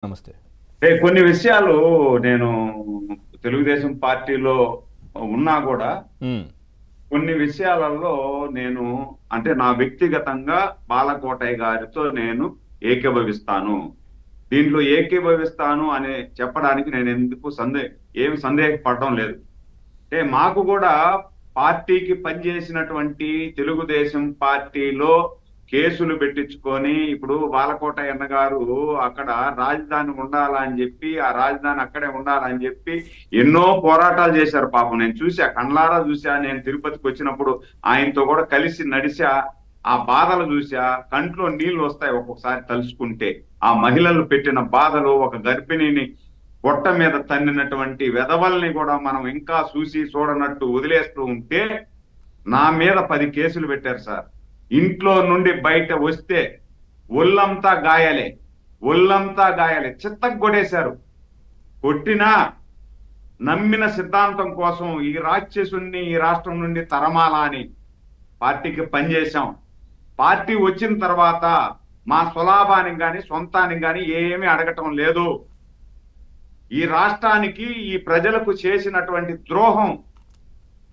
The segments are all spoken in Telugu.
నమస్తే. కొన్ని విషయాలు నేను తెలుగుదేశం పార్టీలో ఉన్నా కూడా హ్మ్. కొన్ని విషయాలలో నేను అంటే నా వ్యక్తిగతంగా బాలకోటయ్య గారితో నేను ఏకీభవిస్తాను. దీంట్లో ఏకీభవిస్తాను అని చెప్పడానికి నేను ఎందుకు ఏమి సందేహపడడం లేదు. అంటే మాకు కూడా పార్టీకి పనిచేసినటువంటి తెలుగుదేశం పార్టీలో కేసులు పెట్టించుకొని ఇప్పుడు బాలకోటయ్య గారు అక్కడ రాజధాని ఉండాలని చెప్పి ఆ రాజధాని అక్కడే ఉండాలని చెప్పి ఎన్నో పోరాటాలు చేశారు. పాపం నేను చూసా, కండ్లారా చూసా. నేను తిరుపతికి వచ్చినప్పుడు ఆయనతో కూడా కలిసి నడిచా. ఆ బాధలు చూసా, కంట్లో నీళ్లు వస్తాయి ఒక్కొక్కసారి తలుచుకుంటే. ఆ మహిళలు పెట్టిన బాధలు, ఒక గర్భిణిని పొట్ట మీద తన్నినటువంటి వెధవల్ని కూడా మనం ఇంకా చూసి చూడనట్టు వదిలేస్తూ ఉంటే నా మీద 10 కేసులు పెట్టారు సార్. ఇంట్లో నుండి బయట వస్తే ఒళ్ళంతా గాయాలే, ఒళ్ళంతా గాయాలే, చిత్తకు కొట్టేశారు. కొట్టినా నమ్మిన సిద్ధాంతం కోసం ఈ రాక్షసుని ఈ రాష్ట్రం నుండి తరమాలా అని పార్టీకి పనిచేశాం. పార్టీ వచ్చిన తర్వాత మా స్వలాభానికి కానీ సొంతానికి కానీ ఏమీ అడగటం లేదు. ఈ రాష్ట్రానికి ఈ ప్రజలకు చేసినటువంటి ద్రోహం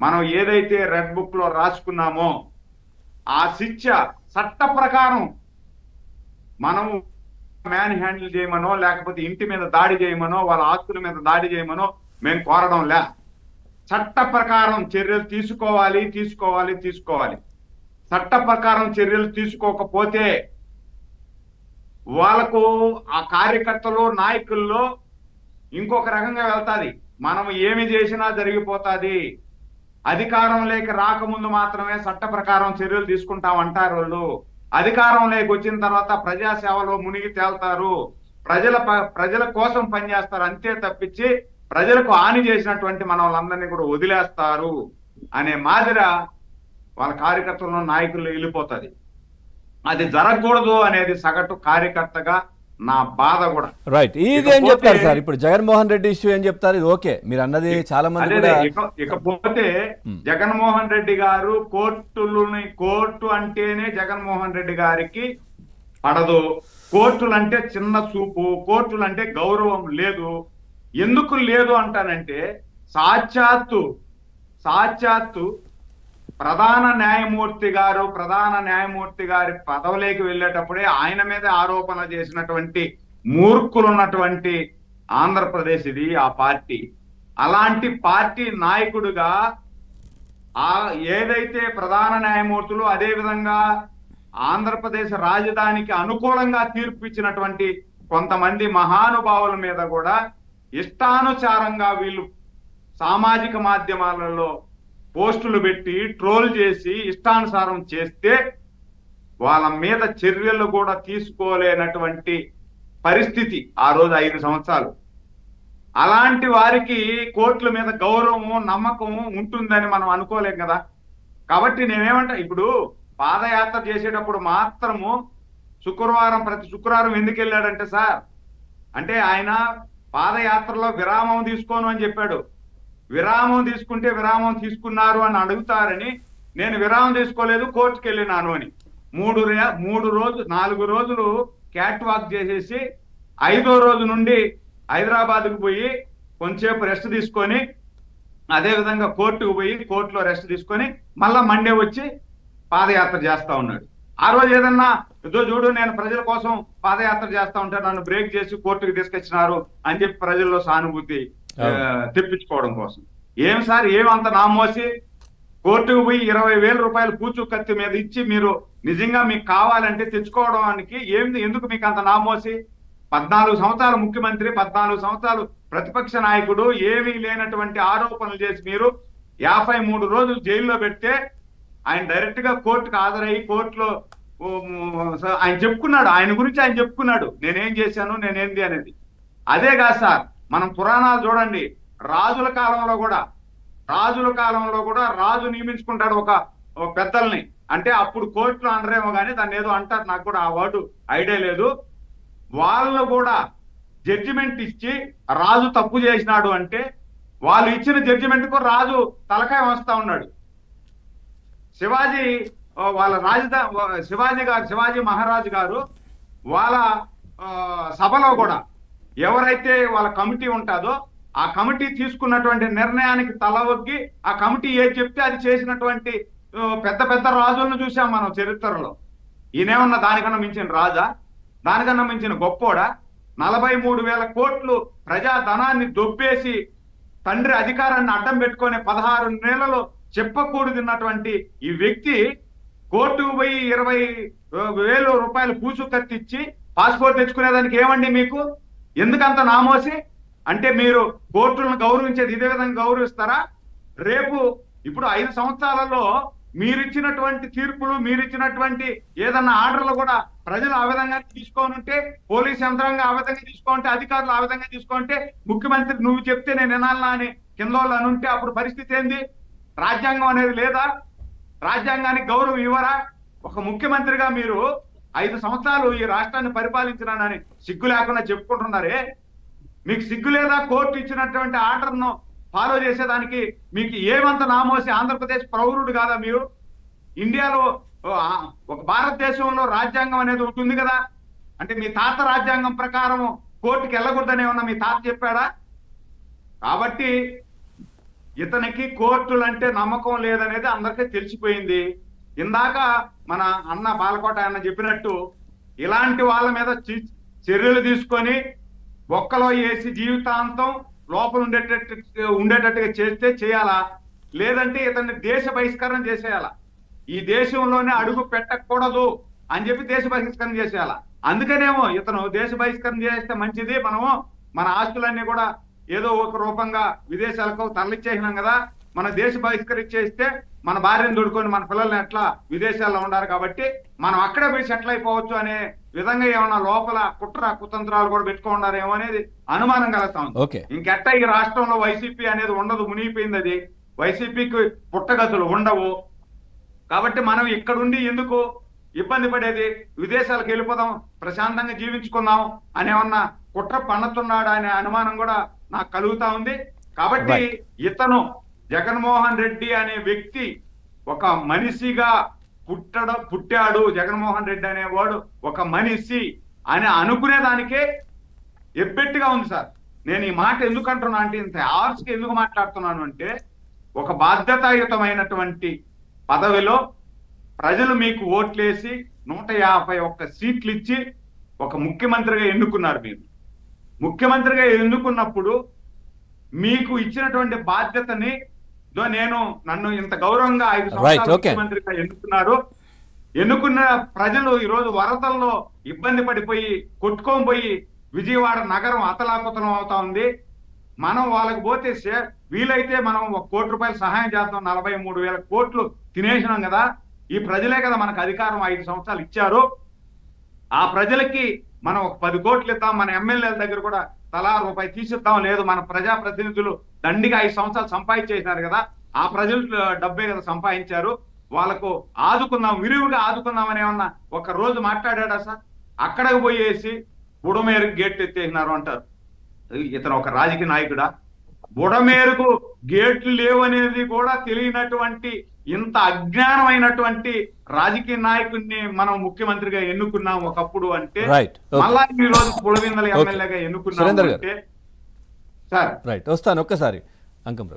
మనం ఏదైతే రెడ్ బుక్ లో రాసుకున్నామో ఆ శిక్ష చట్ట ప్రకారం మనము మ్యాన్ హ్యాండిల్ చేయమనో లేకపోతే ఇంటి మీద దాడి చేయమనో వాళ్ళ ఆస్తుల మీద దాడి చేయమనో మేము కోరడం లే. చట్ట ప్రకారం చర్యలు తీసుకోవాలి తీసుకోవాలి తీసుకోవాలి. చట్ట ప్రకారం చర్యలు తీసుకోకపోతే వాళ్ళకు ఆ కార్యకర్తలు నాయకుల్లో ఇంకొక రకంగా వెళ్తాది. మనం ఏమి చేసినా జరిగిపోతాది. అధికారంలోకి రాకముందు మాత్రమే చట్ట ప్రకారం చర్యలు తీసుకుంటాం అంటారు వాళ్ళు. అధికారంలోకి వచ్చిన తర్వాత ప్రజాసేవలో మునిగి తేల్తారు, ప్రజల కోసం పనిచేస్తారు. అంతే తప్పించి ప్రజలకు హాని చేసినటువంటి మన వాళ్ళందరినీ కూడా వదిలేస్తారు అనే మాదిర వాళ్ళ కార్యకర్తలను నాయకులు వెళ్ళిపోతుంది. అది జరగకూడదు అనేది సగటు కార్యకర్తగా నా బాధ కూడా. రైట్. ఇది ఏం చెప్తారు సార్? ఇప్పుడు జగన్మోహన్ రెడ్డి ఇష్యూ ఏం చెప్తారు? ఇది ఓకే, మీరు అన్నది చాలా మంది కూడా. ఇకపోతే జగన్మోహన్ రెడ్డి గారు కోర్టు అంటేనే జగన్మోహన్ రెడ్డి గారికి పడదు. కోర్టులు అంటే చిన్న చూపు, కోర్టులు అంటే గౌరవం లేదు. ఎందుకు లేదు అంటానంటే సాక్షాత్తు ప్రధాన న్యాయమూర్తి గారి పదవిలోకి వెళ్ళేటప్పుడే ఆయన మీద ఆరోపణ చేసినటువంటి మూర్ఖులు ఉన్నటువంటి ఆంధ్రప్రదేశ్ ఇది, ఆ పార్టీ. అలాంటి పార్టీ నాయకుడిగా ఏదైతే ప్రధాన న్యాయమూర్తులు అదే విధంగా ఆంధ్రప్రదేశ్ రాజధానికి అనుకూలంగా తీర్పు ఇచ్చినటువంటి కొంతమంది మహానుభావుల మీద కూడా ఇష్టానుసారంగా వీళ్ళు సామాజిక మాధ్యమాలలో పోస్టులు పెట్టి ట్రోల్ చేసి ఇష్టానుసారం చేస్తే వాళ్ళ మీద చర్యలు కూడా తీసుకోలేనటువంటి పరిస్థితి ఆ రోజు 5 సంవత్సరాలు. అలాంటి వారికి కోర్టుల మీద గౌరవము నమ్మకము ఉంటుందని మనం అనుకోలేం కదా. కాబట్టి నేనేమంటా, ఇప్పుడు పాదయాత్ర చేసేటప్పుడు మాత్రము ప్రతి శుక్రవారం ఎందుకు వెళ్ళాడంటే సార్, అంటే ఆయన పాదయాత్రలో విరామం తీసుకోను అని చెప్పాడు. విరామం తీసుకుంటే విరామం తీసుకున్నారు అని అడుగుతారని నేను విరామం తీసుకోలేదు, కోర్టుకు వెళ్ళినాను అని 4 రోజులు క్యాట్ వాక్ చేసేసి 5వ రోజు నుండి హైదరాబాద్కు పోయి కొంచెంసేపు రెస్ట్ తీసుకొని అదే విధంగా కోర్టుకు పోయి కోర్టులో రెస్ట్ తీసుకొని మళ్ళా మండే వచ్చి పాదయాత్ర చేస్తా ఉన్నాడు. ఆ రోజు ఏదన్నా చూడు నేను ప్రజల కోసం పాదయాత్ర చేస్తా ఉంటాను, నన్ను బ్రేక్ చేసి కోర్టుకు తీసుకొచ్చినారు అని చెప్పి ప్రజల్లో సానుభూతి తెప్పించుకోవడం కోసం. ఏం సార్, ఏమంత నామోసి కోర్టుకు పోయి 20,000 రూపాయలు కూచు కత్తి మీద ఇచ్చి మీరు నిజంగా మీకు కావాలంటే తెచ్చుకోవడానికి ఎందుకు మీకు అంత నామోసి? 14 సంవత్సరాలు ముఖ్యమంత్రి, 14 సంవత్సరాలు ప్రతిపక్ష నాయకుడు, ఏమీ లేనటువంటి ఆరోపణలు చేసి మీరు 53 రోజులు జైల్లో పెడితే ఆయన డైరెక్ట్ గా కోర్టుకు హాజరయ్యి కోర్టులో ఆయన చెప్పుకున్నాడు, ఆయన గురించి ఆయన చెప్పుకున్నాడు, నేనేం చేశాను నేనేంది అనేది. అదే కాదు సార్, మనం పురాణాలు చూడండి, రాజుల కాలంలో కూడా రాజు నియమించుకుంటాడు ఒక పెద్దల్ని. అంటే అప్పుడు కోర్టులో అనరేమో కానీ దాన్ని ఏదో అంటారు, నాకు కూడా ఆ వర్డ్ ఐడియా లేదు. వాళ్ళు కూడా జడ్జిమెంట్ ఇచ్చి రాజు తప్పు చేసినాడు అంటే వాళ్ళు ఇచ్చిన జడ్జిమెంట్ కు రాజు తలకాయ వస్తా ఉన్నాడు. వాళ్ళ శివాజీ మహారాజు గారు వాళ్ళ సభలో కూడా ఎవరైతే వాళ్ళ కమిటీ ఉంటుందో ఆ కమిటీ తీసుకున్నటువంటి నిర్ణయానికి తల ఒగ్గి ఆ కమిటీ ఏది చెప్తే అది చేసినటువంటి పెద్ద పెద్ద రాజులను చూసాం మనం చరిత్రలో. ఈయనేమన్నా దానికన్నా మించిన రాజా, దానికన్నా మించిన గొప్పోడా? 43,000 కోట్లు ప్రజా ధనాన్ని దొబ్బేసి తండ్రి అధికారాన్ని అడ్డం పెట్టుకొని 16 నెలలు చెప్పకూడదున్నటువంటి ఈ వ్యక్తి కోర్టుకు పోయి 20,000 రూపాయలు పూసు కత్తిచ్చి పాస్పోర్ట్ తెచ్చుకునేదానికి ఏమండి మీకు? ఎందుకంత నామోసి? అంటే మీరు కోర్టులను గౌరవించేది ఇదే విధంగా గౌరవిస్తారా? రేపు ఇప్పుడు 5 సంవత్సరాలలో మీరిచ్చినటువంటి తీర్పులు, మీరిచ్చినటువంటి ఏదన్నా ఆర్డర్లు కూడా ప్రజలు ఆ విధంగా తీసుకోనుంటే, పోలీస్ యంత్రాంగం ఆ విధంగా తీసుకుంటే, అధికారులు ఆ విధంగా తీసుకుంటే, ముఖ్యమంత్రి నువ్వు చెప్తే నేను వినాలనా అని కింద వాళ్ళు అనుంటే అప్పుడు పరిస్థితి ఏంది? రాజ్యాంగం అనేది లేదా? రాజ్యాంగానికి గౌరవం ఇవ్వరా? ఒక ముఖ్యమంత్రిగా మీరు 5 సంవత్సరాలు ఈ రాష్ట్రాన్ని పరిపాలించినానని సిగ్గు లేకుండా చెప్పుకుంటున్నారే, మీకు సిగ్గు లేదా? కోర్టు ఇచ్చినటువంటి ఆర్డర్ను ఫాలో చేసేదానికి మీకు ఏమంత నామోసి? ఆంధ్రప్రదేశ్ పౌరుడు కాదా మీరు? ఇండియాలో ఒక భారతదేశంలో రాజ్యాంగం అనేది ఉంటుంది కదా. అంటే మీ తాత రాజ్యాంగం ప్రకారం కోర్టుకి వెళ్ళకూడదని ఏమన్నా మీ తాత చెప్పాడా? కాబట్టి ఇతనికి కోర్టులు అంటే నమ్మకం లేదనేది అందరికీ తెలిసిపోయింది. ఇందాక మన అన్న బాలకోట అన్న చెప్పినట్టు ఇలాంటి వాళ్ళ మీద చర్యలు తీసుకొని ఒక్కలో వేసి జీవితాంతం లోపల ఉండేటట్టుగా చేస్తే చేయాలా, లేదంటే ఇతన్ని దేశ బహిష్కరణ చేసేయాలా. ఈ దేశంలోనే అడుగు పెట్టకూడదు అని చెప్పి దేశ బహిష్కరణ చేసేయాలా. అందుకనేమో ఇతను దేశ బహిష్కరణ చేస్తే మంచిది, మనము మన ఆస్తులన్నీ కూడా ఏదో ఒక రూపంగా విదేశాలకు తరలిచ్చేసినాం కదా, మన దేశ బహిష్కరించేస్తే మన భార్యను దొడుకొని మన పిల్లల్ని ఎట్లా విదేశాల్లో ఉండారు కాబట్టి మనం అక్కడే పోయి సెటిల్ అయిపోవచ్చు అనే విధంగా ఏమన్నా లోపల కుతంత్రాలు కూడా పెట్టుకున్నారేమో అనేది అనుమానం కలుగుతా ఉంది. ఇంకెట్టా ఈ రాష్ట్రంలో వైసీపీ అనేది ఉండదు, మునిగిపోయింది. అది వైసీపీకి పుట్టగతులు ఉండవు. కాబట్టి మనం ఇక్కడుండి ఎందుకు ఇబ్బంది పడేది? విదేశాలకు వెళ్ళిపోదాం, ప్రశాంతంగా జీవించుకుందాం అనేమన్నా కుట్ర పన్నుతున్నాడా అనే అనుమానం కూడా నాకు కలుగుతా ఉంది. కాబట్టి ఇతను జగన్మోహన్ రెడ్డి అనే వ్యక్తి ఒక మనిషిగా పుట్టాడు. జగన్మోహన్ రెడ్డి అనేవాడు ఒక మనిషి అని అనుకునేదానికే ఎబ్బెట్టుగా ఉంది సార్. నేను ఈ మాట ఎందుకు అంటున్నా అంటే, ఇంత ఆర్స్కి ఎందుకు మాట్లాడుతున్నాను అంటే, ఒక బాధ్యతాయుతమైనటువంటి పదవిలో ప్రజలు మీకు ఓట్లేసి 151 సీట్లు ఇచ్చి ఒక ముఖ్యమంత్రిగా ఎన్నుకున్నారు. మీరు ముఖ్యమంత్రిగా ఎన్నుకున్నప్పుడు మీకు ఇచ్చినటువంటి బాధ్యతని నన్ను ఇంత గౌరవంగా 5 సంవత్సరాలు ముఖ్యమంత్రిగా ఎన్నుకున్న ప్రజలు ఈ రోజు వరదల్లో ఇబ్బంది పడిపోయి కొట్టుకోబోయి విజయవాడ నగరం అతలాకుతలం అవుతా ఉంది. మనం వాళ్ళకి పోతే వీలైతే మనం 1 కోటి రూపాయలు సహాయం చేద్దాం, 43,000 కోట్లు తినేసినాం కదా. ఈ ప్రజలే కదా మనకు అధికారం 5 సంవత్సరాలు ఇచ్చారు. ఆ ప్రజలకి మనం ఒక 10 కోట్లు ఇద్దాం, మన ఎమ్మెల్యేల దగ్గర కూడా తలా రూపాయి తీసిద్దాం. లేదు, మన ప్రజాప్రతినిధులు దండిగా 5 సంవత్సరాలు సంపాదించేసినారు కదా, ఆ ప్రజలు డబ్బే కదా సంపాదించారు, వాళ్ళకు ఆదుకుందాం, విరివిగా ఆదుకుందాం అని ఏమన్నా ఒక రోజు మాట్లాడా సార్? అక్కడికి పోయేసి బుడమేరకు గేట్లు ఎత్తేసినారు అంటారు. ఇతను ఒక రాజకీయ నాయకుడా? బుడమేరకు గేట్లు లేవు అనేది కూడా తెలియనటువంటి ఇంత అజ్ఞానమైనటువంటి రాజకీయ నాయకుడిని మనం ముఖ్యమంత్రిగా ఎన్నుకున్నాం ఒకప్పుడు అంటే, మళ్ళా ఈ రోజు పులివెందుల ఎమ్మెల్యేగా ఎన్నుకున్నాం అంటే సార్. వస్తాను ఒక్కసారి అంకం.